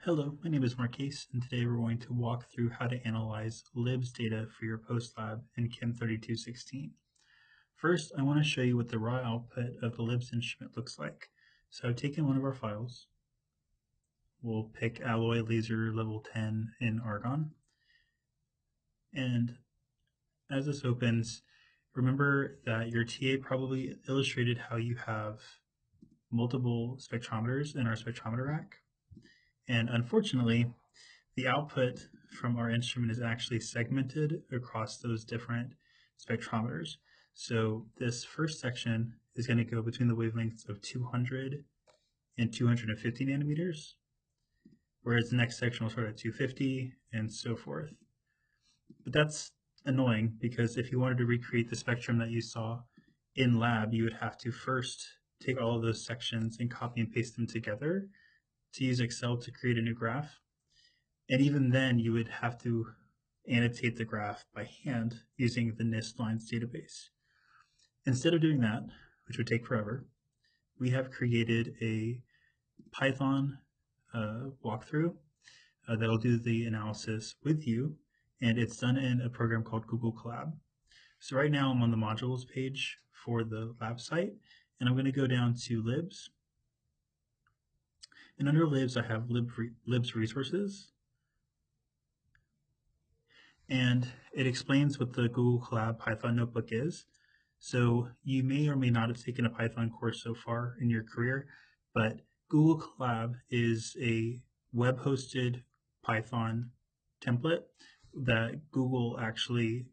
Hello, my name is Marquise, and today we're going to walk through how to analyze LIBS data for your post-lab in Chem 3216. First, I want to show you what the raw output of the LIBS instrument looks like. So I've taken one of our files. We'll pick alloy laser level 10 in argon. And as this opens, remember that your TA probably illustrated how you have multiple spectrometers in our spectrometer rack. And unfortunately, the output from our instrument is actually segmented across those different spectrometers. So this first section is going to go between the wavelengths of 200 and 250 nanometers, whereas the next section will start at 250 and so forth. But that's annoying because if you wanted to recreate the spectrum that you saw in lab, you would have to first take all of those sections and copy and paste them together to use Excel to create a new graph. And even then, you would have to annotate the graph by hand using the NIST lines database. Instead of doing that, which would take forever, we have created a Python walkthrough that'll do the analysis with you, and it's done in a program called Google Colab. So right now I'm on the modules page for the lab site, and I'm going to go down to LIBS. And under LIBS, I have LIBS resources. And it explains what the Google Colab Python notebook is. So you may or may not have taken a Python course so far in your career, but Google Colab is a web-hosted Python template that Google actually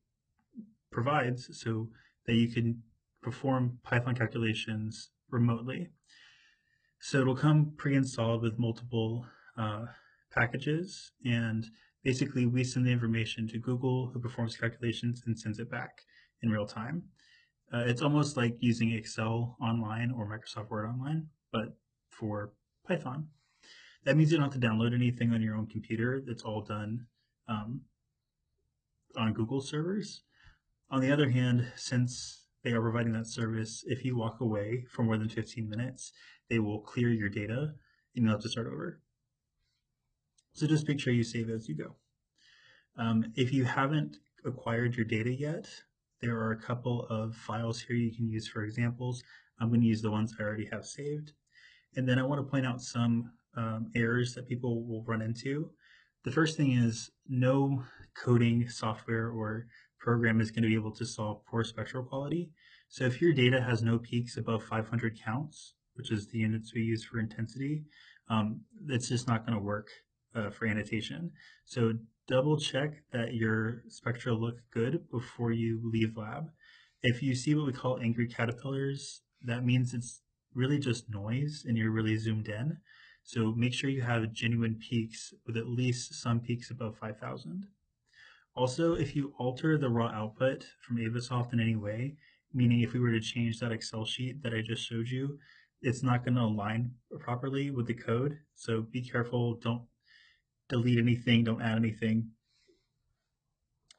provides so that you can perform Python calculations remotely. So it'll come pre-installed with multiple packages, and basically we send the information to Google, who performs calculations and sends it back in real time. It's almost like using Excel online or Microsoft Word online, but for Python. That means you don't have to download anything on your own computer. It's all done on Google servers. On the other hand, since they are providing that service, if you walk away for more than 15 minutes, they will clear your data and you'll have to start over. So just make sure you save as you go. If you haven't acquired your data yet, there are a couple of files here you can use for examples. I'm going to use the ones I already have saved. And then I want to point out some errors that people will run into. The first thing is no coding software or program is going to be able to solve poor spectral quality. So if your data has no peaks above 500 counts, which is the units we use for intensity, it's just not going to work for annotation. So double check that your spectra look good before you leave lab. If you see what we call angry caterpillars, that means it's really just noise and you're really zoomed in. So make sure you have genuine peaks with at least some peaks above 5,000. Also, if you alter the raw output from Avasoft in any way, meaning if we were to change that Excel sheet that I just showed you, it's not going to align properly with the code. So be careful, don't delete anything, don't add anything.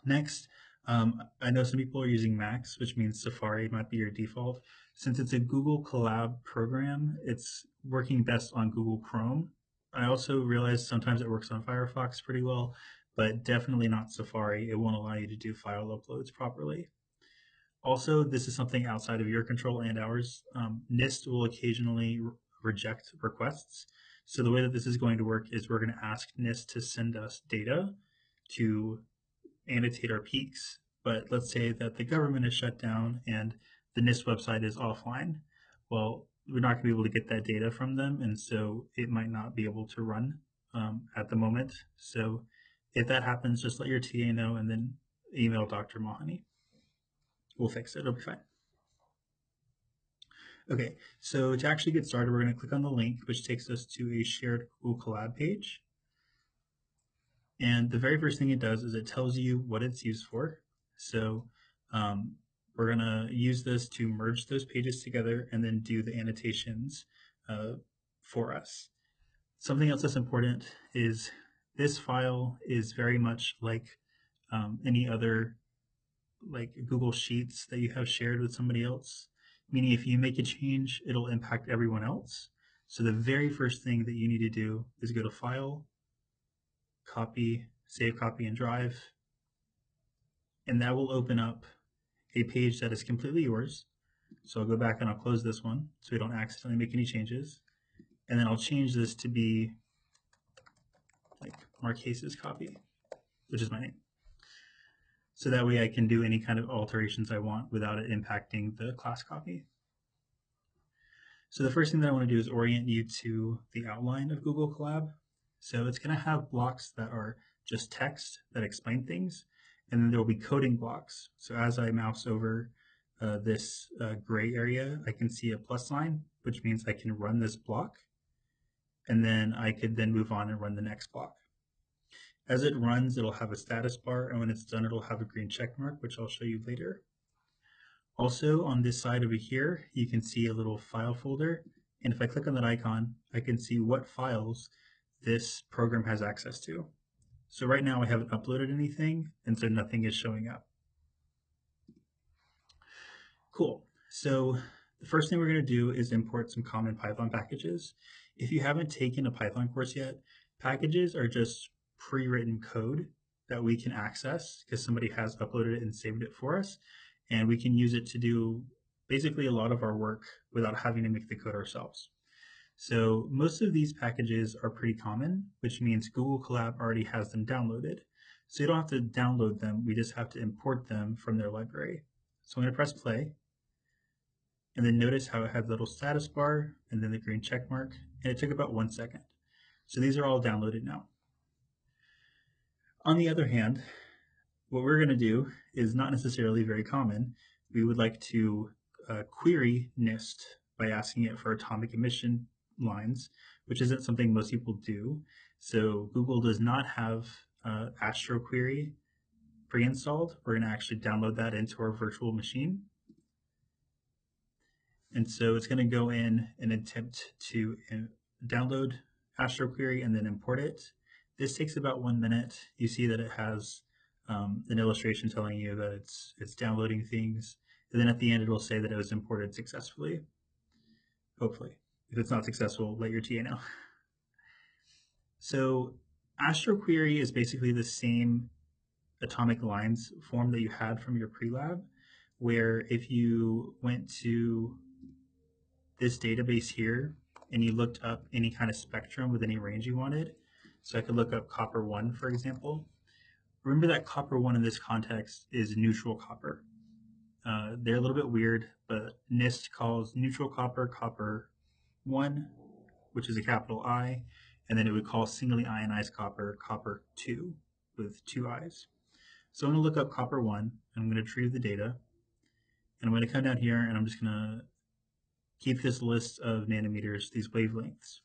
Next, I know some people are using Macs, which means Safari might be your default. Since it's a Google Colab program, it's working best on Google Chrome. I also realize sometimes it works on Firefox pretty well, but definitely not Safari. It won't allow you to do file uploads properly. Also, this is something outside of your control and ours. NIST will occasionally reject requests. So the way that this is going to work is we're going to ask NIST to send us data to annotate our peaks. But let's say that the government is shut down and the NIST website is offline. Well, we're not going to be able to get that data from them, and so it might not be able to run at the moment. So if that happens, just let your TA know and then email Dr. Mahani. We'll fix it. It'll be fine. Okay, so to actually get started, we're going to click on the link, which takes us to a shared Google Colab page. And the very first thing it does is it tells you what it's used for. So we're going to use this to merge those pages together and then do the annotations for us. Something else that's important is this file is very much like any other like Google Sheets that you have shared with somebody else, meaning if you make a change, it'll impact everyone else. So the very first thing that you need to do is go to File, copy, save, copy, and drive. And that will open up a page that is completely yours. So I'll go back and I'll close this one so we don't accidentally make any changes. And then I'll change this to be like Marques's copy, which is my name. So that way I can do any kind of alterations I want without it impacting the class copy. So the first thing that I want to do is orient you to the outline of Google Colab. So it's going to have blocks that are just text that explain things, and then there will be coding blocks. So as I mouse over this gray area, I can see a plus sign, which means I can run this block, and then I could then move on and run the next block. As it runs, it'll have a status bar, and when it's done, it'll have a green check mark, which I'll show you later. Also, on this side over here, you can see a little file folder, and if I click on that icon, I can see what files this program has access to. So right now I haven't uploaded anything, and so nothing is showing up. Cool. So the first thing we're going to do is import some common Python packages. If you haven't taken a Python course yet, packages are just pre-written code that we can access because somebody has uploaded it and saved it for us, and we can use it to do basically a lot of our work without having to make the code ourselves. So most of these packages are pretty common, which means Google Colab already has them downloaded. So you don't have to download them, we just have to import them from their library. So I'm going to press play, and then notice how it has the little status bar and then the green check mark, and it took about 1 second. So these are all downloaded now. On the other hand, what we're going to do is not necessarily very common. We would like to query NIST by asking it for atomic emission lines, which isn't something most people do. So Google does not have Astro Query pre-installed. We're going to actually download that into our virtual machine. And so it's going to go in and attempt to download Astro Query and then import it. This takes about 1 minute. You see that it has an illustration telling you that it's downloading things. And then at the end, it'll say that it was imported successfully. Hopefully. If it's not successful, let your TA know. So Astro Query is basically the same atomic lines form that you had from your pre-lab, where if you went to this database here and you looked up any kind of spectrum with any range you wanted, so I could look up copper 1, for example. Remember that copper 1 in this context is neutral copper. They're a little bit weird, but NIST calls neutral copper copper 1, which is a capital I, and then it would call singly ionized copper copper 2 with 2 I's. So I'm going to look up copper 1, and I'm going to retrieve the data, and I'm going to come down here, and I'm just going to keep this list of nanometers, these wavelengths.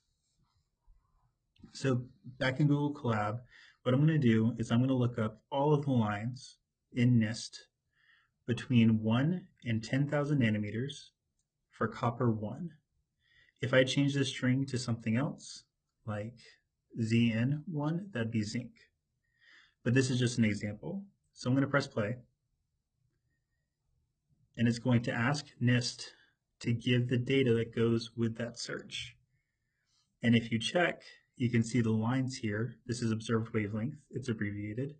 So back in Google Colab, what I'm going to do is I'm going to look up all of the lines in NIST between 1 and 10,000 nanometers for copper 1. If I change this string to something else, like ZN1, that'd be zinc. But this is just an example. So I'm going to press play, and it's going to ask NIST to give the data that goes with that search. And if you check, you can see the lines here. This is observed wavelength. It's abbreviated.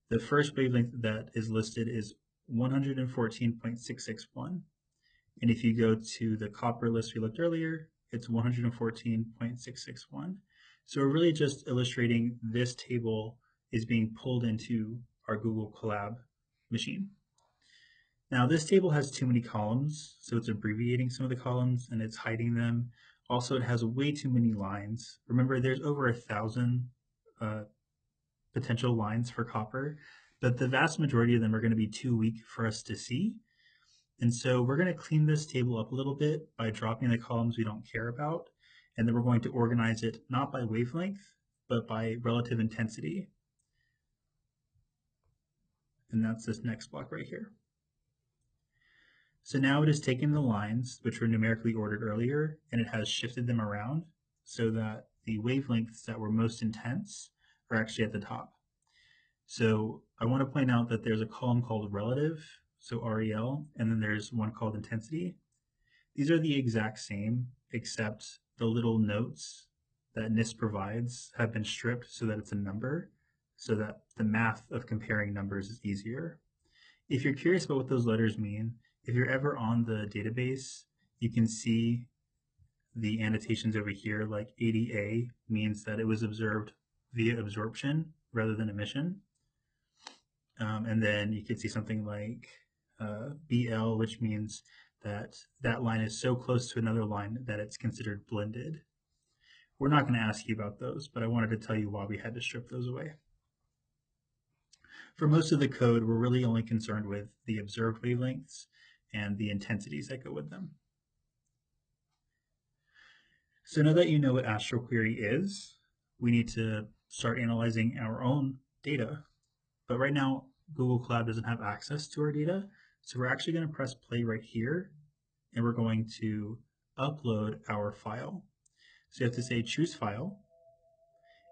The first wavelength that is listed is 114.661. And if you go to the copper list we looked earlier, it's 114.661. So we're really just illustrating this table is being pulled into our Google Colab machine. Now this table has too many columns, so it's abbreviating some of the columns and it's hiding them. Also, it has way too many lines. Remember, there's over 1,000 potential lines for copper, but the vast majority of them are going to be too weak for us to see. And so we're going to clean this table up a little bit by dropping the columns we don't care about, and then we're going to organize it not by wavelength, but by relative intensity. And that's this next block right here. So now it has taken the lines, which were numerically ordered earlier, and it has shifted them around so that the wavelengths that were most intense are actually at the top. So I want to point out that there's a column called relative, so REL, and then there's one called intensity. These are the exact same, except the little notes that NIST provides have been stripped so that it's a number. so that the math of comparing numbers is easier. If you're curious about what those letters mean, if you're ever on the database, you can see the annotations over here, like 80A means that it was observed via absorption rather than emission. And then you could see something like BL, which means that that line is so close to another line that it's considered blended. We're not going to ask you about those, but I wanted to tell you why we had to strip those away. For most of the code, we're really only concerned with the observed wavelengths and the intensities that go with them. So now that you know what AstroQuery is, we need to start analyzing our own data. But right now, Google Colab doesn't have access to our data, so we're actually going to press play right here, and we're going to upload our file. So you have to say choose file,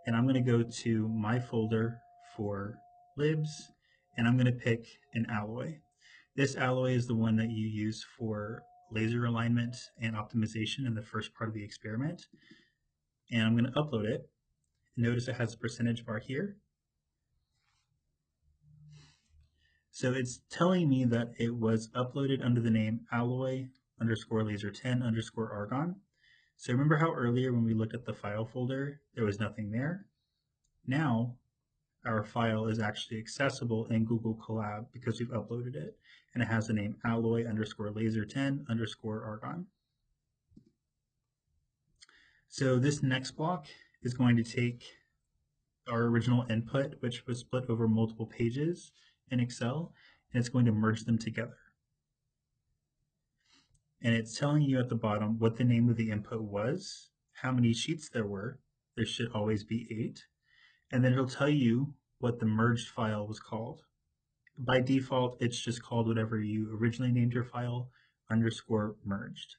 and I'm going to go to my folder for LIBS, and I'm going to pick an alloy. This alloy is the one that you use for laser alignment and optimization in the first part of the experiment. And I'm going to upload it. Notice it has a percentage bar here. So it's telling me that it was uploaded under the name alloy underscore laser 10 underscore argon. So remember how earlier when we looked at the file folder, there was nothing there? Now, our file is actually accessible in Google Colab because we've uploaded it, and it has the name alloy underscore laser 10 underscore argon. So this next block is going to take our original input, which was split over multiple pages in Excel, and it's going to merge them together. And it's telling you at the bottom what the name of the input was, how many sheets there were. There should always be 8. And then it'll tell you what the merged file was called. By default, it's just called whatever you originally named your file, underscore merged.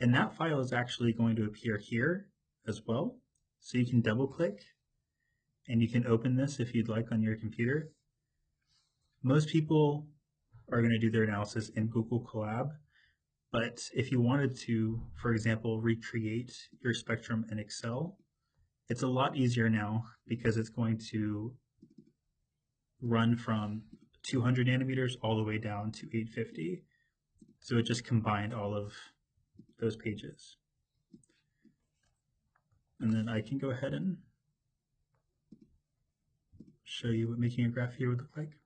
And that file is actually going to appear here as well. So you can double click and you can open this if you'd like on your computer. Most people are going to do their analysis in Google Colab, but if you wanted to, for example, recreate your spectrum in Excel, it's a lot easier now because it's going to run from 200 nanometers all the way down to 850. So it just combined all of those pages. And then I can go ahead and show you what making a graph here would look like.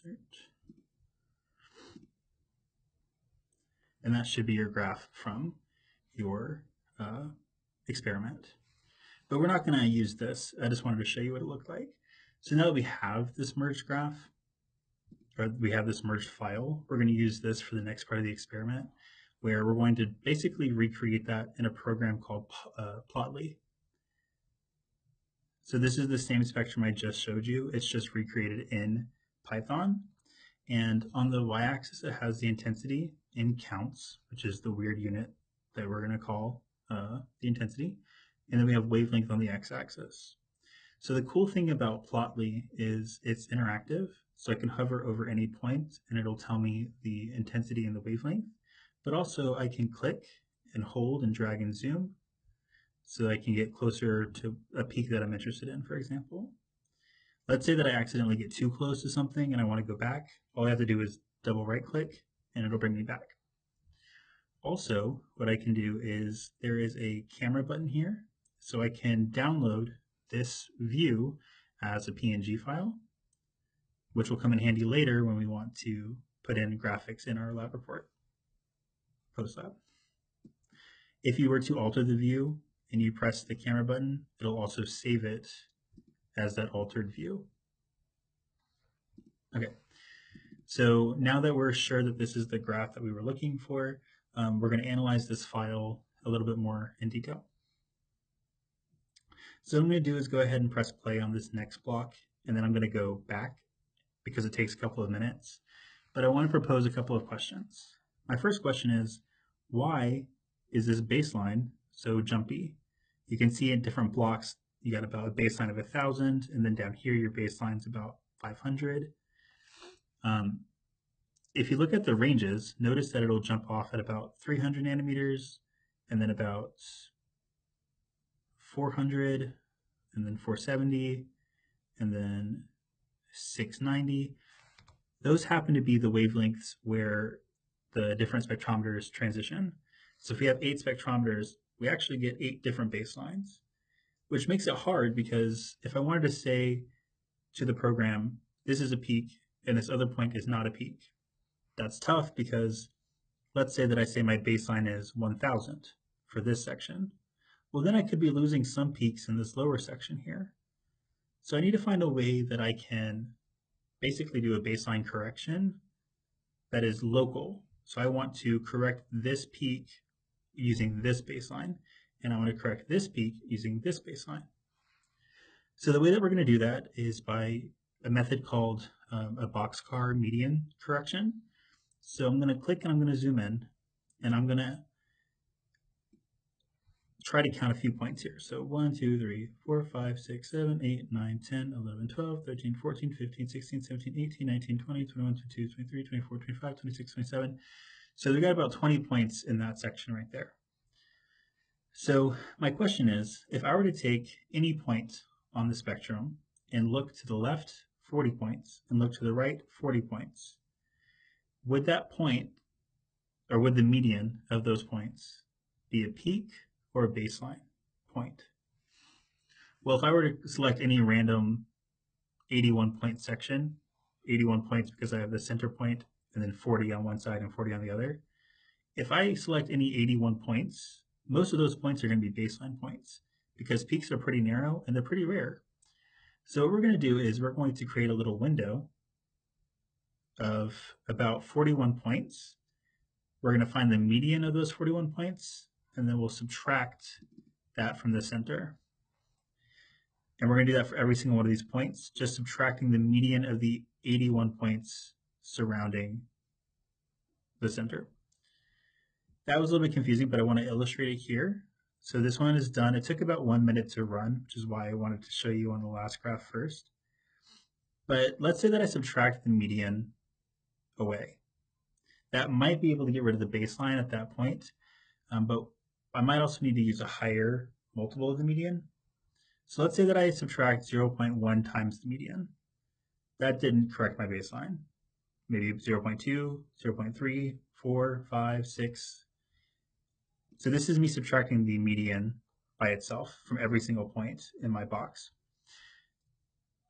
Insert. And that should be your graph from your experiment. But we're not going to use this. I just wanted to show you what it looked like. So now that we have this merged graph, or we have this merged file, we're going to use this for the next part of the experiment, where we're going to basically recreate that in a program called Plotly. So this is the same spectrum I just showed you. It's just recreated in Python. And on the y-axis, it has the intensity in counts, which is the weird unit that we're going to call the intensity. And then we have wavelength on the x-axis. So the cool thing about Plotly is it's interactive. So I can hover over any point and it'll tell me the intensity and the wavelength. But also I can click and hold and drag and zoom so I can get closer to a peak that I'm interested in, for example. Let's say that I accidentally get too close to something and I want to go back. All I have to do is double right click and it'll bring me back. Also, what I can do is there is a camera button here. So I can download this view as a PNG file, which will come in handy later when we want to put in graphics in our lab report, post-lab. If you were to alter the view and you press the camera button, it'll also save it as that altered view. Okay, so now that we're sure that this is the graph that we were looking for, we're going to analyze this file a little bit more in detail. So what I'm going to do is go ahead and press play on this next block, and then I'm going to go back because it takes a couple of minutes. But I want to propose a couple of questions. My first question is, why is this baseline so jumpy? You can see in different blocks, you got about a baseline of 1,000, and then down here your baseline's about 500. If you look at the ranges, notice that it'll jump off at about 300 nanometers, and then about 400, and then 470, and then 690. Those happen to be the wavelengths where the different spectrometers transition. So if we have 8 spectrometers, we actually get 8 different baselines, which makes it hard because if I wanted to say to the program, this is a peak and this other point is not a peak, that's tough because let's say that I say my baseline is 1000 for this section. Well, then I could be losing some peaks in this lower section here. So I need to find a way that I can basically do a baseline correction that is local. So I want to correct this peak using this baseline, and I want to correct this peak using this baseline. So the way that we're going to do that is by a method called a boxcar median correction. So I'm going to click and I'm going to zoom in, and I'm going to try to count a few points here. So 1, 2, 3, 4, 5, 6, 7, 8, 9, 10, 11, 12, 13, 14, 15, 16, 17, 18, 19, 20, 21, 22, 23, 24, 25, 26, 27. So we got about 20 points in that section right there. So my question is, if I were to take any point on the spectrum and look to the left 40 points and look to the right 40 points, would that point, or would the median of those points be a peak or a baseline point? Well, if I were to select any random 81 point section, 81 points because I have the center point and then 40 on one side and 40 on the other, if I select any 81 points, most of those points are going to be baseline points because peaks are pretty narrow and they're pretty rare. So what we're going to do is we're going to create a little window of about 41 points. We're going to find the median of those 41 points, and then we'll subtract that from the center. And we're going to do that for every single one of these points, just subtracting the median of the 81 points surrounding the center. That was a little bit confusing, but I want to illustrate it here. So this one is done. It took about 1 minute to run, which is why I wanted to show you on the last graph first. But let's say that I subtract the median away. That might be able to get rid of the baseline at that point, but I might also need to use a higher multiple of the median. So let's say that I subtract 0.1 times the median. That didn't correct my baseline. Maybe 0.2, 0.3, 4, 5, 6. So this is me subtracting the median by itself from every single point in my box.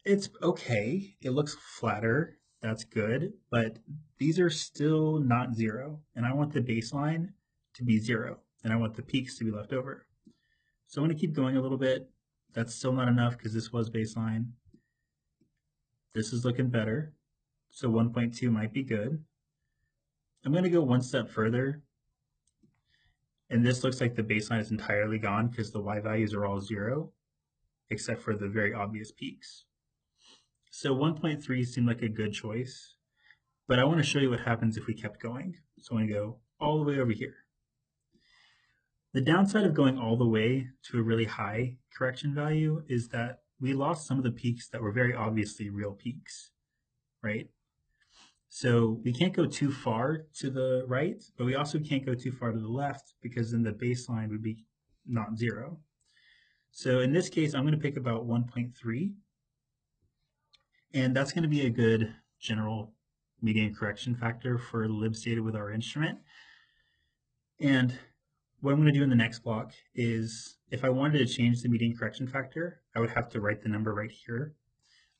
It's okay. It looks flatter. That's good. But these are still not 0. And I want the baseline to be 0. And I want the peaks to be left over. So I'm going to keep going a little bit. That's still not enough because this was baseline. This is looking better. So 1.2 might be good. I'm going to go one step further. And this looks like the baseline is entirely gone because the y values are all 0, except for the very obvious peaks. So 1.3 seemed like a good choice, but I want to show you what happens if we kept going. So I'm going to go all the way over here. The downside of going all the way to a really high correction value is that we lost some of the peaks that were very obviously real peaks, right? So we can't go too far to the right, but we also can't go too far to the left because then the baseline would be not 0. So in this case, I'm going to pick about 1.3, and that's going to be a good general median correction factor for LIBS data with our instrument. And what I'm going to do in the next block is if I wanted to change the median correction factor, I would have to write the number right here.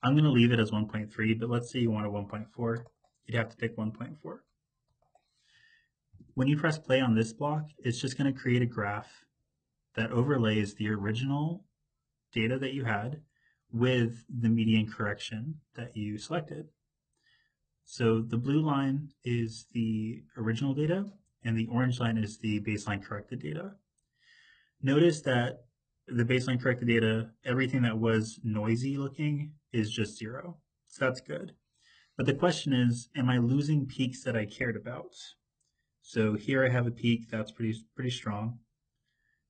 I'm going to leave it as 1.3, but let's say you want a 1.4. You'd have to pick 1.4. When you press play on this block, it's just going to create a graph that overlays the original data that you had with the median correction that you selected. So the blue line is the original data, and the orange line is the baseline corrected data. Notice that the baseline corrected data, everything that was noisy looking is just 0. So that's good. But the question is, am I losing peaks that I cared about? So here I have a peak that's pretty strong.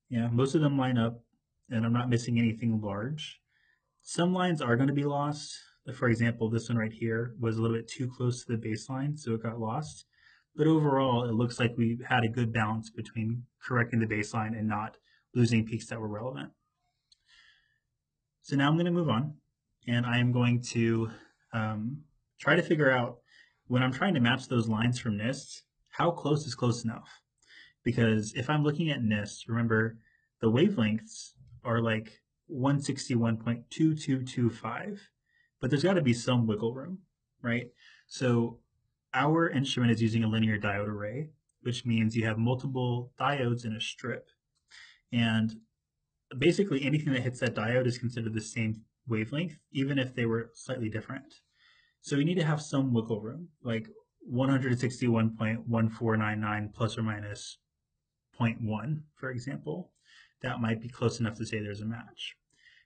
Yeah, most of them line up, and I'm not missing anything large. Some lines are going to be lost. For example, this one right here was a little bit too close to the baseline, so it got lost. But overall, it looks like we had a good balance between correcting the baseline and not losing peaks that were relevant. So now I'm going to move on, and I am going to try to figure out, when I'm trying to match those lines from NIST, how close is close enough? Because if I'm looking at NIST, remember the wavelengths are like 161.2225, but there's got to be some wiggle room, right? So our instrument is using a linear diode array, which means you have multiple diodes in a strip. And basically anything that hits that diode is considered the same wavelength, even if they were slightly different. So you need to have some wiggle room, like 161.1499 plus or minus 0.1, for example. That might be close enough to say there's a match.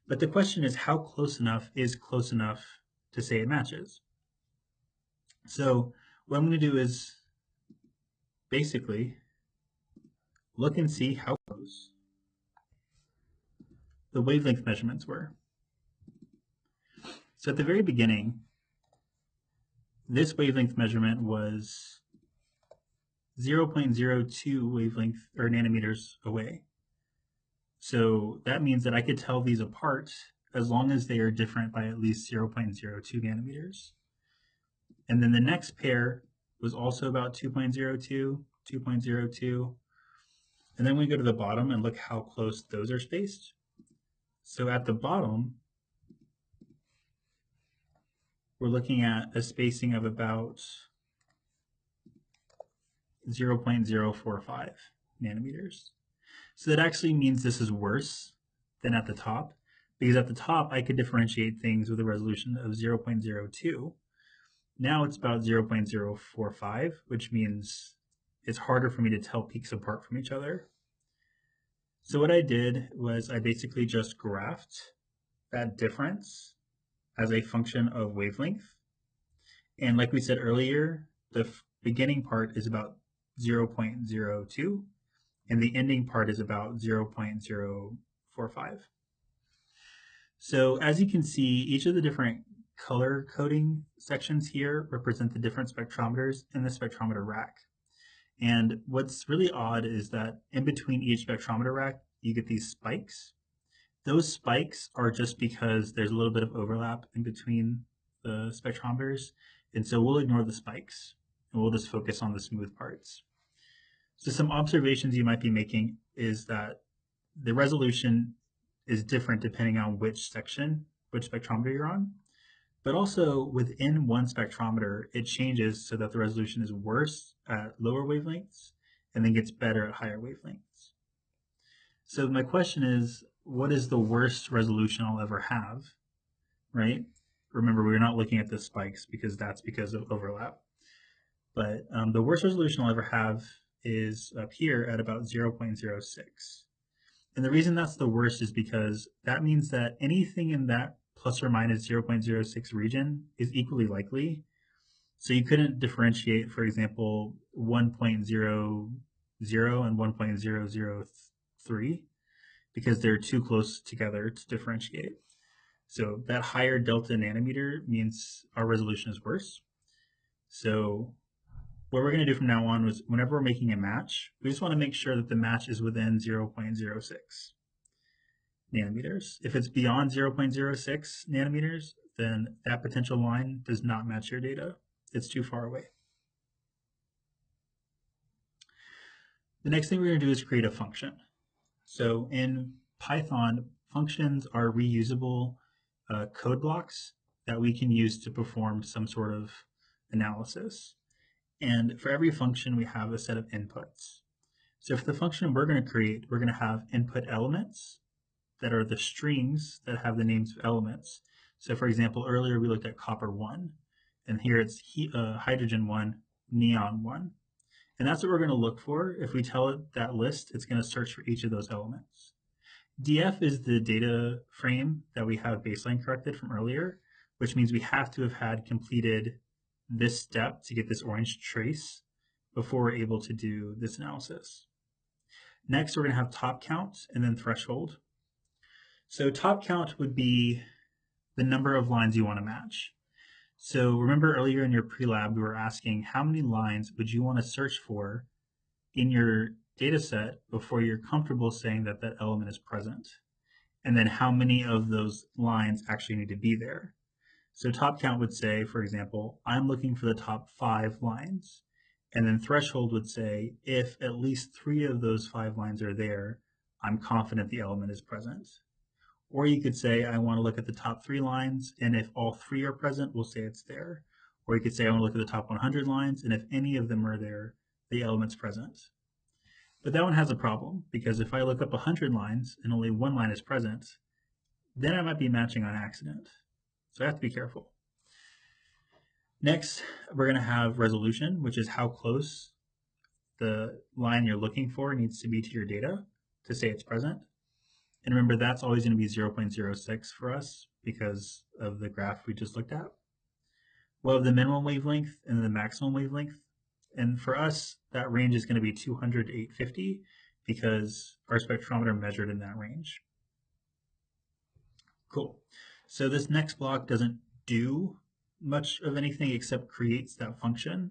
But the question is, how close enough is close enough to say it matches? So what I'm going to do is basically look and see how close the wavelength measurements were. So at the very beginning, this wavelength measurement was 0.02 wavelength or nanometers away. So that means that I could tell these apart as long as they are different by at least 0.02 nanometers. And then the next pair was also about 2.02, 2.02. And then we go to the bottom and look how close those are spaced. So at the bottom, we're looking at a spacing of about 0.045 nanometers. So that actually means this is worse than at the top, because at the top I could differentiate things with a resolution of 0.02. Now it's about 0.045, which means it's harder for me to tell peaks apart from each other. So what I did was I basically just graphed that difference as a function of wavelength. And like we said earlier, the beginning part is about 0.02, and the ending part is about 0.045. So as you can see, each of the different color coding sections here represent the different spectrometers in the spectrometer rack. And what's really odd is that in between each spectrometer rack, you get these spikes. Those spikes are just because there's a little bit of overlap in between the spectrometers. And so we'll ignore the spikes and we'll just focus on the smooth parts. So some observations you might be making is that the resolution is different depending on which section, which spectrometer you're on. But also within one spectrometer, it changes so that the resolution is worse at lower wavelengths and then gets better at higher wavelengths. So my question is, what is the worst resolution I'll ever have, right? Remember, we're not looking at the spikes because that's because of overlap. But the worst resolution I'll ever have is up here at about 0.06. And the reason that's the worst is because that means that anything in that plus or minus 0.06 region is equally likely. So you couldn't differentiate, for example, 1.00 and 1.003 because they're too close together to differentiate. So that higher delta nanometer means our resolution is worse. So what we're going to do from now on is whenever we're making a match, we just want to make sure that the match is within 0.06 nanometers. If it's beyond 0.06 nanometers, then that potential line does not match your data. It's too far away. The next thing we're going to do is create a function. So in Python, functions are reusable code blocks that we can use to perform some sort of analysis. And for every function, we have a set of inputs. So for the function we're going to create, we're going to have input elements that are the strings that have the names of elements. So for example, earlier we looked at copper 1, and here it's hydrogen 1, neon 1. And that's what we're going to look for. If we tell it that list, it's going to search for each of those elements. DF is the data frame that we have baseline corrected from earlier, which means we have to have had completed this step to get this orange trace before we're able to do this analysis. Next, we're going to have top count and then threshold. So top count would be the number of lines you want to match. So remember earlier in your pre-lab, we were asking how many lines would you want to search for in your data set before you're comfortable saying that that element is present? And then how many of those lines actually need to be there? So top count would say, for example, I'm looking for the top 5 lines. And then threshold would say, if at least 3 of those 5 lines are there, I'm confident the element is present. Or you could say, I want to look at the top 3 lines, and if all 3 are present, we'll say it's there. Or you could say, I want to look at the top 100 lines, and if any of them are there, the element's present. But that one has a problem, because if I look up 100 lines and only 1 line is present, then I might be matching on accident. So I have to be careful. Next, we're going to have resolution, which is how close the line you're looking for needs to be to your data to say it's present. And remember, that's always going to be 0.06 for us because of the graph we just looked at. We'll have the minimum wavelength and the maximum wavelength. And for us, that range is going to be 200 to 850 because our spectrometer measured in that range. Cool. So this next block doesn't do much of anything except creates that function.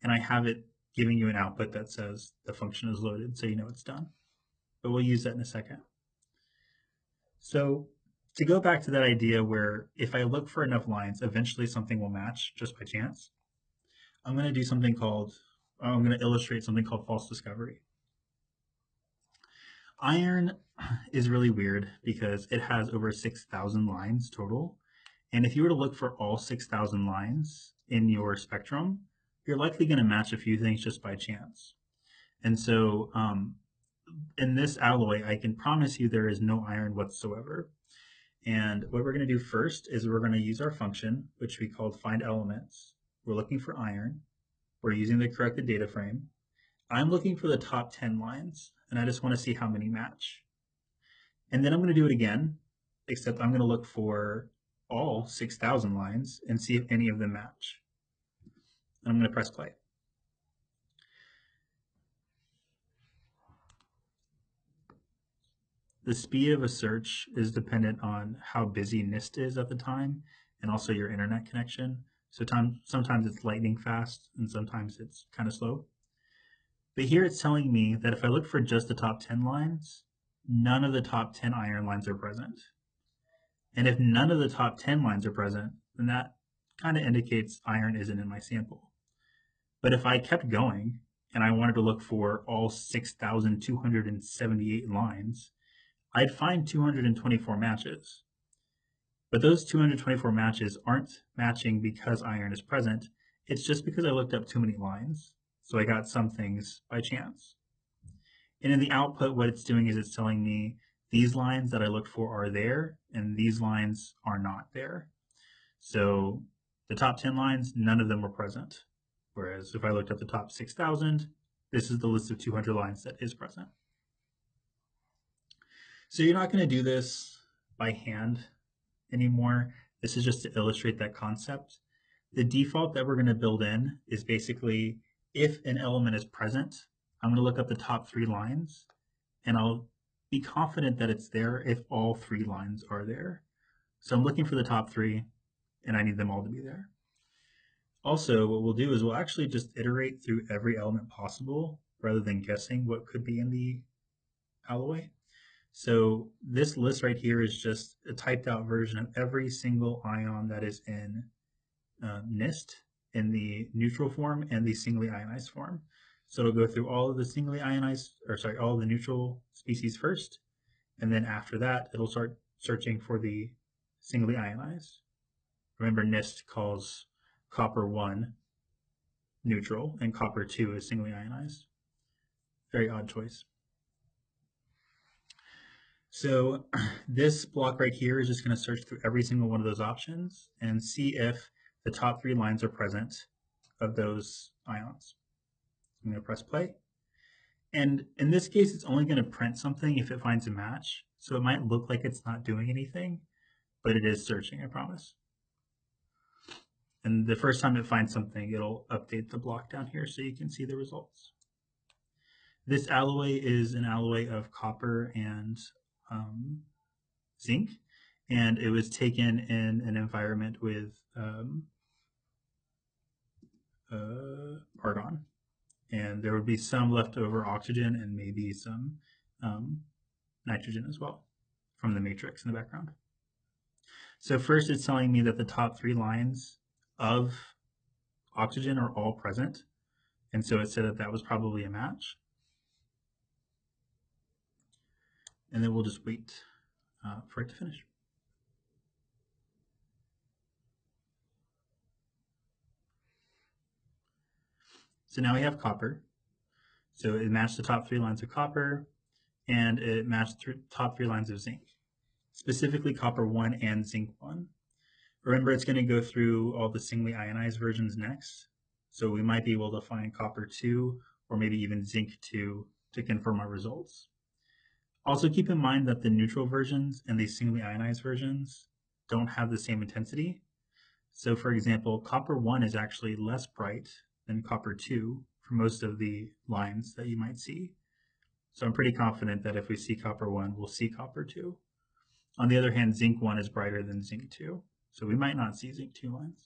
And I have it giving you an output that says the function is loaded, so you know it's done. But we'll use that in a second. So to go back to that idea where if I look for enough lines, eventually something will match just by chance, I'm going to do something called, I'm going to illustrate something called false discovery. Iron is really weird because it has over 6,000 lines total. And if you were to look for all 6,000 lines in your spectrum, you're likely going to match a few things just by chance. And so in this alloy, I can promise you there is no iron whatsoever. And what we're going to do first is we're going to use our function, which we called find elements. We're looking for iron. We're using the corrected data frame. I'm looking for the top 10 lines, and I just want to see how many match. And then I'm going to do it again, except I'm going to look for all 6,000 lines and see if any of them match. And I'm going to press play. The speed of a search is dependent on how busy NIST is at the time and also your internet connection. So sometimes it's lightning fast and sometimes it's kind of slow. But here it's telling me that if I look for just the top 10 lines, none of the top 10 iron lines are present. And if none of the top 10 lines are present, then that kind of indicates iron isn't in my sample. But if I kept going and I wanted to look for all 6,278 lines, I'd find 224 matches. But those 224 matches aren't matching because iron is present. It's just because I looked up too many lines. So I got some things by chance. And in the output, what it's doing is it's telling me these lines that I looked for are there, and these lines are not there. So the top 10 lines, none of them were present. Whereas if I looked at the top 6,000, this is the list of 200 lines that is present. So you're not going to do this by hand anymore. This is just to illustrate that concept. The default that we're going to build in is basically if an element is present, I'm going to look up the top 3 lines and I'll be confident that it's there if all 3 lines are there. So I'm looking for the top 3 and I need them all to be there. Also, what we'll do is we'll actually just iterate through every element possible rather than guessing what could be in the alloy. So this list right here is just a typed out version of every single ion that is in NIST in the neutral form and the singly ionized form. So it'll go through all of the singly ionized, all of the neutral species first, and then after that, it'll start searching for the singly ionized. Remember, NIST calls copper 1 neutral and copper 2 is singly ionized. Very odd choice. So this block right here is just going to search through every single one of those options and see if the top 3 lines are present of those ions. I'm going to press play. And in this case, it's only going to print something if it finds a match. So it might look like it's not doing anything, but it is searching, I promise. And the first time it finds something, it'll update the block down here so you can see the results. This alloy is an alloy of copper and zinc, and it was taken in an environment with argon, and there would be some leftover oxygen and maybe some nitrogen as well from the matrix in the background. So first it's telling me that the top 3 lines of oxygen are all present, and so it said that that was probably a match. And then we'll just wait for it to finish. So now we have copper. So it matched the top 3 lines of copper, and it matched the top 3 lines of zinc, specifically copper 1 and zinc 1. Remember, it's going to go through all the singly ionized versions next, so we might be able to find copper 2 or maybe even zinc 2 to confirm our results. Also keep in mind that the neutral versions and the singly ionized versions don't have the same intensity. So for example, copper 1 is actually less bright than copper 2 for most of the lines that you might see. So I'm pretty confident that if we see copper 1, we'll see copper 2. On the other hand, zinc 1 is brighter than zinc 2, so we might not see zinc 2 lines.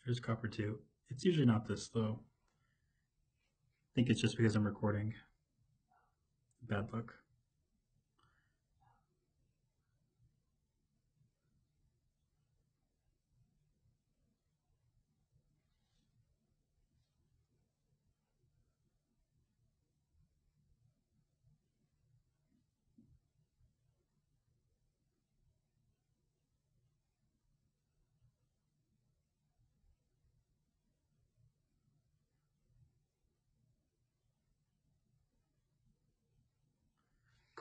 There's copper 2. It's usually not this slow. I think it's just because I'm recording. Bad luck.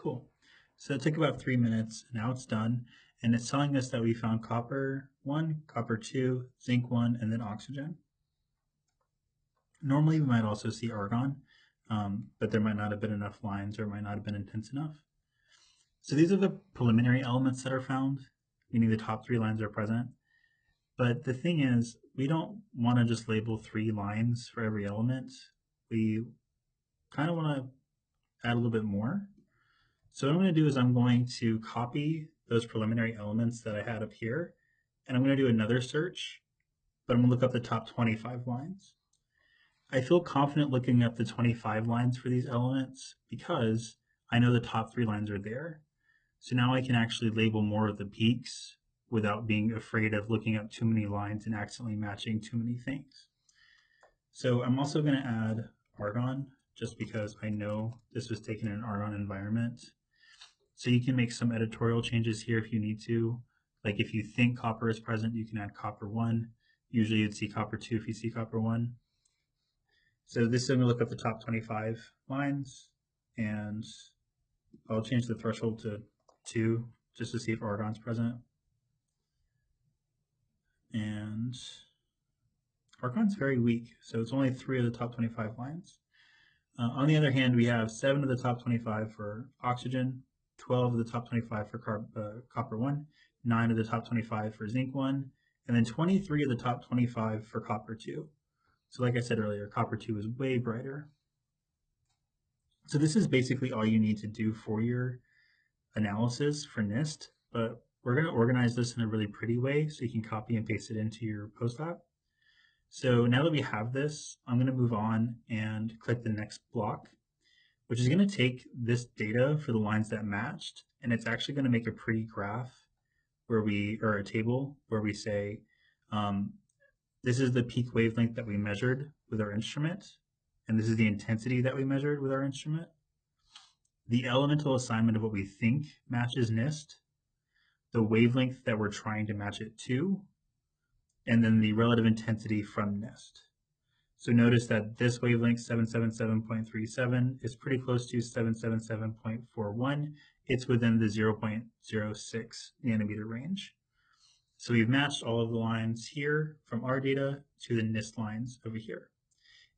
Cool. So it took about 3 minutes, and now it's done. And it's telling us that we found copper 1, copper 2, zinc 1, and then oxygen. Normally we might also see argon, but there might not have been enough lines or it might not have been intense enough. So these are the preliminary elements that are found, meaning the top 3 lines are present. But the thing is, we don't want to just label 3 lines for every element. We kind of want to add a little bit more. So what I'm going to do is I'm going to copy those preliminary elements that I had up here, and I'm going to do another search, but I'm going to look up the top 25 lines. I feel confident looking up the 25 lines for these elements because I know the top 3 lines are there. So now I can actually label more of the peaks without being afraid of looking up too many lines and accidentally matching too many things. So I'm also going to add argon just because I know this was taken in an argon environment. So you can make some editorial changes here if you need to. Like if you think copper is present, you can add copper 1. Usually you'd see copper 2 if you see copper 1. So this is going to look up the top 25 lines, and I'll change the threshold to 2 just to see if argon's present. And argon's very weak, so it's only 3 of the top 25 lines. On the other hand, we have 7 of the top 25 for oxygen, 12 of the top 25 for copper 1, 9 of the top 25 for zinc 1, and then 23 of the top 25 for copper 2. So like I said earlier, copper 2 is way brighter. So this is basically all you need to do for your analysis for NIST, but we're going to organize this in a really pretty way so you can copy and paste it into your post lab. So now that we have this, I'm going to move on and click the next block, which is going to take this data for the lines that matched, and it's actually going to make a pretty graph or a table where we say, this is the peak wavelength that we measured with our instrument, and this is the intensity that we measured with our instrument. The elemental assignment of what we think matches NIST, the wavelength that we're trying to match it to, and then the relative intensity from NIST. So notice that this wavelength 777.37 is pretty close to 777.41. It's within the 0.06 nanometer range. So we've matched all of the lines here from our data to the NIST lines over here.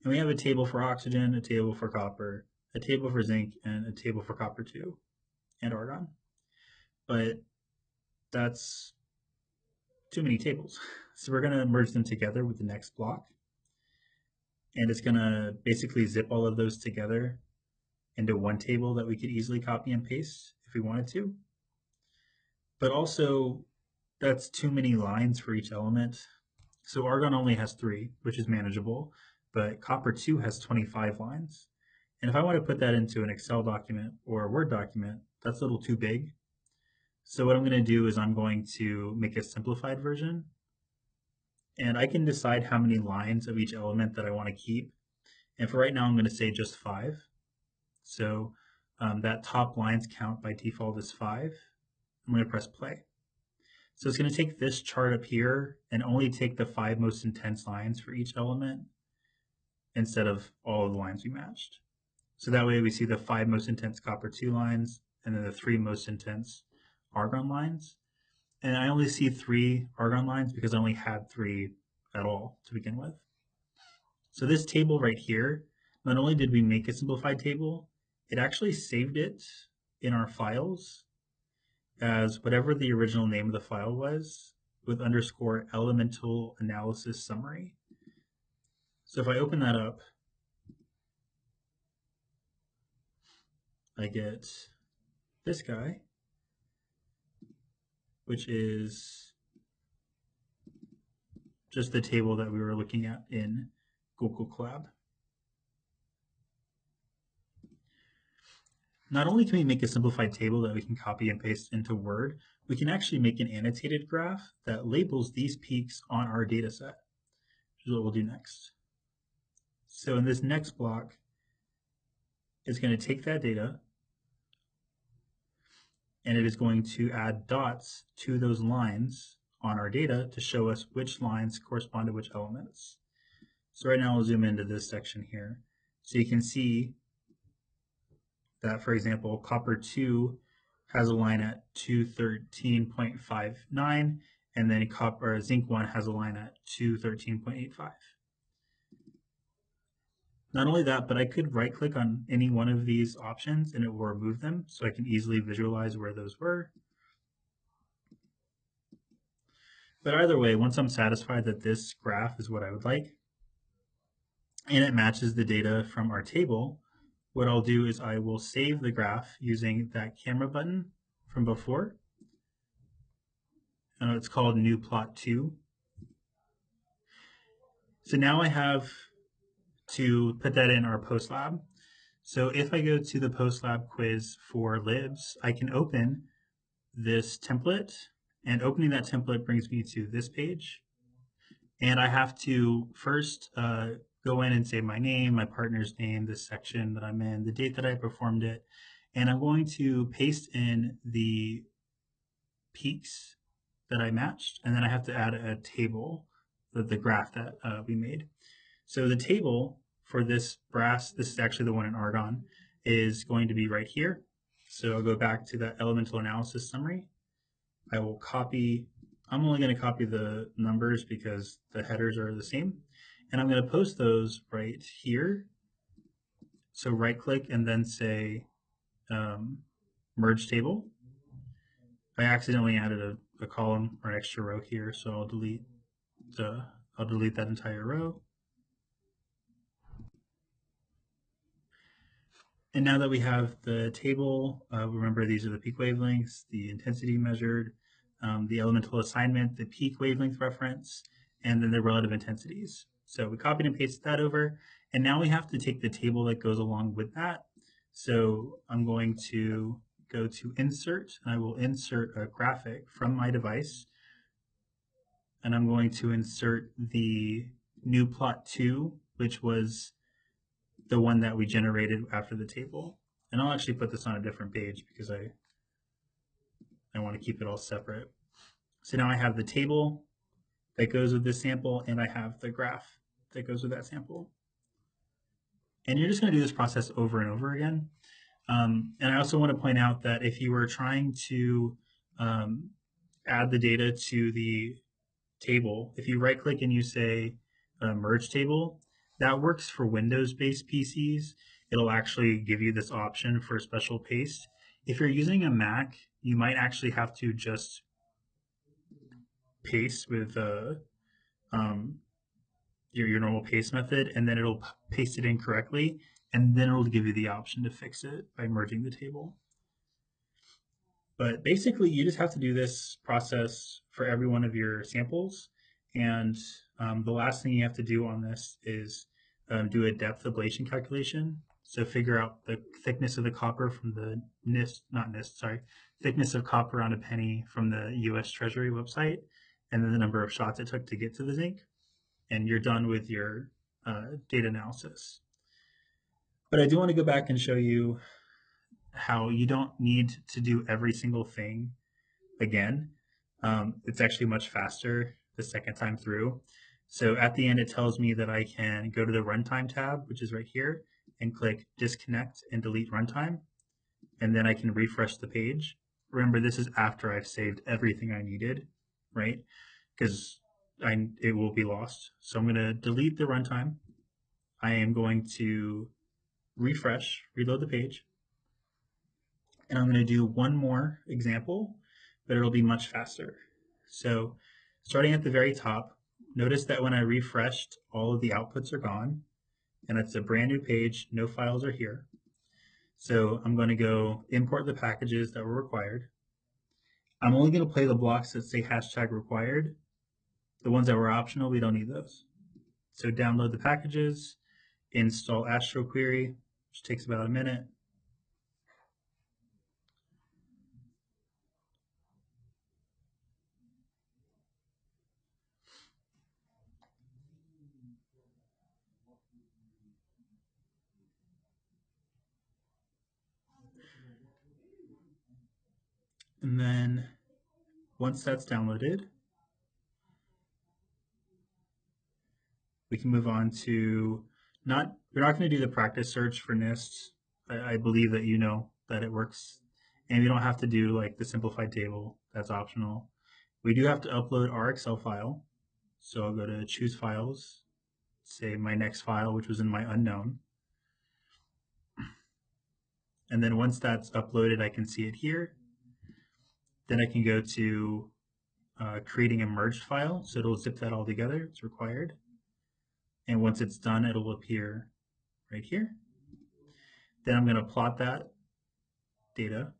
And we have a table for oxygen, a table for copper, a table for zinc, and a table for copper 2 and argon. But that's too many tables. So we're going to merge them together with the next block. And it's going to basically zip all of those together into one table that we could easily copy and paste if we wanted to. But also, that's too many lines for each element. So argon only has 3, which is manageable, but copper 2 has 25 lines. And if I want to put that into an Excel document or a Word document, that's a little too big. So what I'm going to do is I'm going to make a simplified version. And I can decide how many lines of each element that I want to keep. And for right now, I'm going to say just 5. So that top lines count by default is 5. I'm going to press play. So it's going to take this chart up here and only take the 5 most intense lines for each element instead of all of the lines we matched. So that way we see the 5 most intense copper 2 lines and then the 3 most intense argon lines. And I only see 3 argon lines because I only had 3 at all to begin with. So this table right here, not only did we make a simplified table, it actually saved it in our files as whatever the original name of the file was with underscore elemental analysis summary. So if I open that up, I get this guy, which is just the table that we were looking at in Google Colab. Not only can we make a simplified table that we can copy and paste into Word, we can actually make an annotated graph that labels these peaks on our data set, which is what we'll do next. So in this next block, it's going to take that data and it is going to add dots to those lines on our data to show us which lines correspond to which elements. So right now I'll zoom into this section here. So you can see that, for example, copper 2 has a line at 213.59, and then zinc 1 has a line at 213.85. Not only that, but I could right click on any one of these options and it will remove them so I can easily visualize where those were. But either way, once I'm satisfied that this graph is what I would like and it matches the data from our table, what I'll do is I will save the graph using that camera button from before. It's called New Plot 2. So now I have to put that in our post lab. So if I go to the post lab quiz for LIBS, I can open this template, and opening that template brings me to this page. And I have to first go in and say my name, my partner's name, the section that I'm in, the date that I performed it, and I'm going to paste in the peaks that I matched, and then I have to add a table, the graph that we made. So the table for this brass, this is actually the one in argon, is going to be right here. So I'll go back to that elemental analysis summary. I will copy, I'm only going to copy the numbers because the headers are the same. And I'm going to post those right here. So right click and then say merge table. I accidentally added a column or an extra row here, so I'll delete that entire row. And now that we have the table, remember these are the peak wavelengths, the intensity measured, the elemental assignment, the peak wavelength reference, and then the relative intensities. So we copied and pasted that over, and now we have to take the table that goes along with that. So I'm going to go to Insert, and I will insert a graphic from my device, and I'm going to insert the new plot 2, which was the one that we generated after the table. And I'll actually put this on a different page because I want to keep it all separate. So now I have the table that goes with this sample, and I have the graph that goes with that sample. And you're just going to do this process over and over again. And I also want to point out that if you were trying to add the data to the table, if you right click and you say merge table, that works for Windows-based PCs. It'll actually give you this option for special paste. If you're using a Mac, you might actually have to just paste with your normal paste method, and then it'll paste it in correctly, and then it'll give you the option to fix it by merging the table. But basically, you just have to do this process for every one of your samples. And the last thing you have to do on this is do a depth ablation calculation. So figure out the thickness of the copper from the thickness of copper on a penny from the US Treasury website, and then the number of shots it took to get to the zinc. And you're done with your data analysis. But I do want to go back and show you how you don't need to do every single thing again. It's actually much faster the second time through. So at the end, it tells me that I can go to the runtime tab, which is right here, and click disconnect and delete runtime. And then I can refresh the page. Remember, this is after I've saved everything I needed, right? Because it will be lost. So I'm going to delete the runtime. I am going to refresh, reload the page. And I'm going to do one more example, but it'll be much faster. So starting at the very top, notice that when I refreshed, all of the outputs are gone, and it's a brand new page, no files are here. So I'm going to go import the packages that were required. I'm only going to play the blocks that say #required. The ones that were optional, we don't need those. So download the packages, install Astro Query, which takes about a minute. And then once that's downloaded, we can move on to we're not going to do the practice search for NIST. I believe that you know that it works. And we don't have to do like the simplified table. That's optional. We do have to upload our Excel file. So I'll go to choose files, say my next file, which was in my unknown. And then once that's uploaded, I can see it here. Then I can go to creating a merged file. So it'll zip that all together. It's required. And once it's done, it'll appear right here. Then I'm going to plot that data.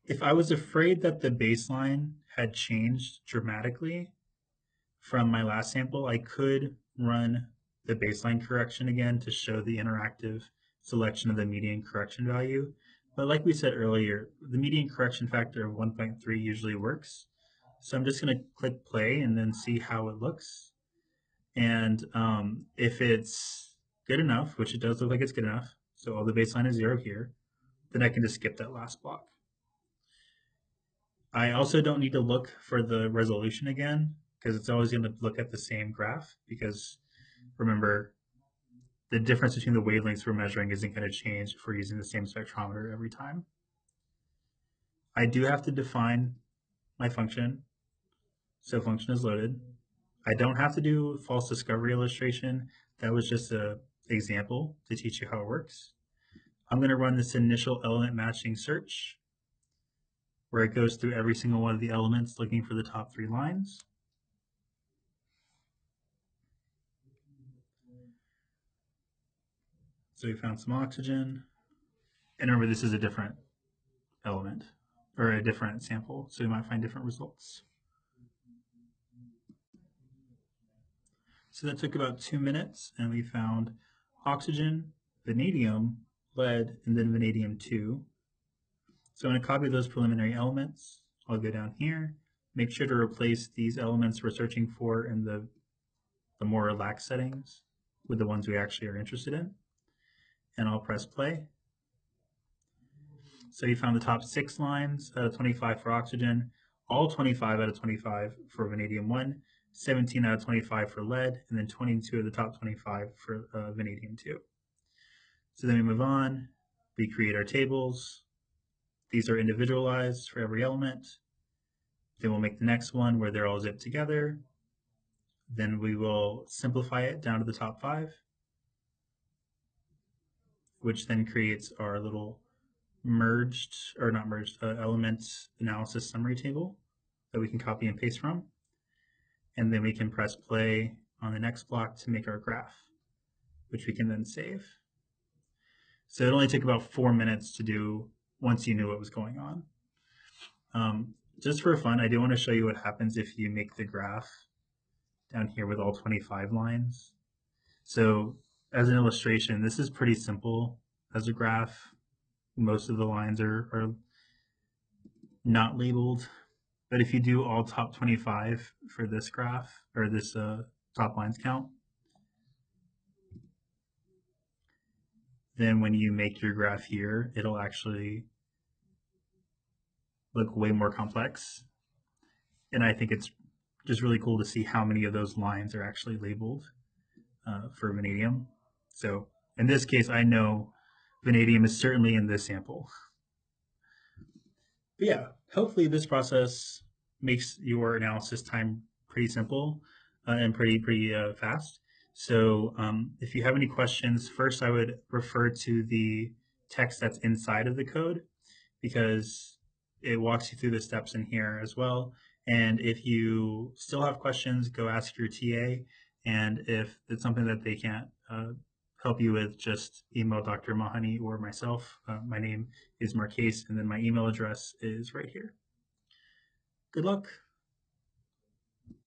If I was afraid that the baseline had changed dramatically from my last sample, I could run the baseline correction again to show the interactive selection of the median correction value. But like we said earlier, the median correction factor of 1.3 usually works. So I'm just going to click play and then see how it looks. And if it's good enough, which it does look like it's good enough, so all the baseline is 0 here, then I can just skip that last block. I also don't need to look for the resolution again, because it's always going to look at the same graph, because remember, the difference between the wavelengths we're measuring isn't going to change if we're using the same spectrometer every time. I do have to define my function, so function is loaded. I don't have to do false discovery illustration. That was just an example to teach you how it works. I'm going to run this initial element matching search, where it goes through every single one of the elements looking for the top 3 lines. So we found some oxygen. And remember, this is a different element or a different sample, so we might find different results. So that took about 2 minutes, and we found oxygen, vanadium, lead, and then vanadium-2. So I'm going to copy those preliminary elements. I'll go down here, make sure to replace these elements we're searching for in the more relaxed settings with the ones we actually are interested in. And I'll press play. So you found the top 6 lines out of 25 for oxygen, all 25 out of 25 for vanadium-1, 17 out of 25 for lead, and then 22 of the top 25 for vanadium-2. So then we move on, we create our tables. These are individualized for every element. Then we'll make the next one where they're all zipped together. Then we will simplify it down to the top 5, which then creates our little merged, or not merged, element analysis summary table that we can copy and paste from. And then we can press play on the next block to make our graph, which we can then save. So it only took about 4 minutes to do once you knew what was going on. Just for fun, I do want to show you what happens if you make the graph down here with all 25 lines. So as an illustration, this is pretty simple as a graph. Most of the lines are not labeled, but if you do all top 25 for this graph, or this top lines count, then when you make your graph here, it'll actually look way more complex. And I think it's just really cool to see how many of those lines are actually labeled for vanadium. So in this case, I know vanadium is certainly in this sample. But yeah, hopefully this process makes your analysis time pretty simple and pretty fast. So if you have any questions, first I would refer to the text that's inside of the code, because it walks you through the steps in here as well. And if you still have questions, go ask your TA. And if it's something that they can't help you with, just email Dr. Mahani or myself. My name is Marquez, and then my email address is right here. Good luck.